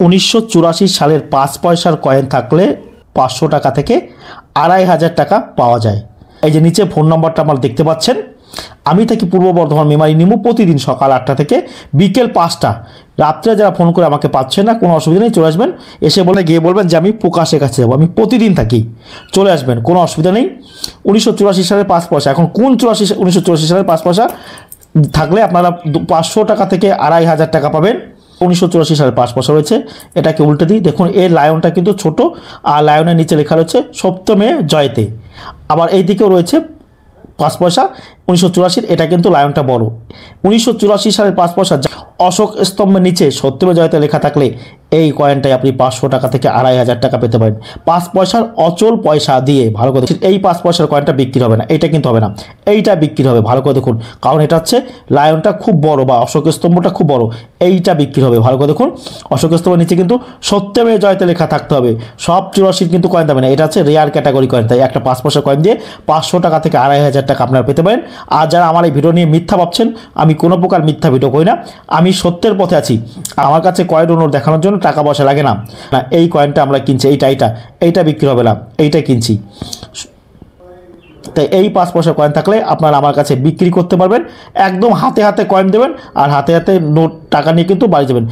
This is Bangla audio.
1984 সালের 5 পয়সার কয়েন থাকলে 500 টাকা থেকে 2500 টাকা পাওয়া যায়। এই যে নিচে ফোন নম্বরটা আপনারা দেখতে পাচ্ছেন। আমি থাকি পূর্ব বর্ধমান মেমারি নিমু। প্রতিদিন সকাল 8টা থেকে বিকেল 5টা। রাত্রে যারা ফোন করে আমাকে পাচ্ছেন না, কোনো অসুবিধা নেই, চলে আসবেন। এসে গিয়ে বলবেন যে আমি প্রকাশের কাছে যাবো। আমি প্রতিদিন থাকি, চলে আসবেন, কোনো অসুবিধা নেই। 1984 সালের 5 পয়সা, এখন কোন 1984 সালের 5 পয়সা থাকলে আপনারা 500 টাকা থেকে 2500 টাকা পাবেন। 1984 সালের 5 পয়সা রয়েছে। এটাকে উল্টে দিই, দেখুন এর লায়নটা কিন্তু ছোট, আর লায়নের নিচে লেখা রয়েছে সপ্তমে জয়তে। আবার এই দিকেও রয়েছে 5 পয়সা 1984, এটা কিন্তু লায়নটা বড়। 1984 সালের 5 পয়সা অশোক স্তম্ভের নিচে সপ্তমে জয়তে লেখা থাকলে এই কয়েনটাই আপনি 500 টাকা থেকে 2500 টাকা পেতে পারেন। 5 পয়সার অচল পয়সা দিয়ে। ভালো করে এই 5 পয়সার কয়েনটা বিক্রি হবে না, এইটা কিন্তু হবে না, এইটা বিক্রি হবে। ভালো করে দেখুন, কারণ এটা হচ্ছে লায়নটা খুব বড় বা অশোক স্তম্ভটা খুব বড়, এইটা বিক্রি হবে। ভালো করে দেখুন, অশোক স্তম্ভের নিচে কিন্তু সত্যমে জয়তে লেখা থাকতে হবে। সব 84 কিন্তু কয়েন দেবে না, এটা হচ্ছে রেয়ার ক্যাটাগরি কয়েন। তাই একটা 5 পয়সার কয়েন দিয়ে 500 টাকা থেকে 2500 টাকা আপনারা পেতে পারেন। আর যারা আমার এই ভিডিও নিয়ে মিথ্যা ভাবছেন, আমি কোনো প্রকার মিথ্যা ভিডিও করি না, আমি সত্যের পথে আছি। আমার কাছে কয়েন নোট দেখানোর জন্য টাকা পয়সা লাগে না। এই কয়েনটা আমরা কিনছি, এইটা বিক্রি হবে না, এইটা কিনছি। তাই এই 5 পয়সার কয়েন থাকলে আপনারা আমার কাছে বিক্রি করতে পারবেন। একদম হাতে হাতে কয়েন দেবেন, আর হাতে হাতে নোট টাকা নিয়ে কিন্তু বাড়ি যাবেন।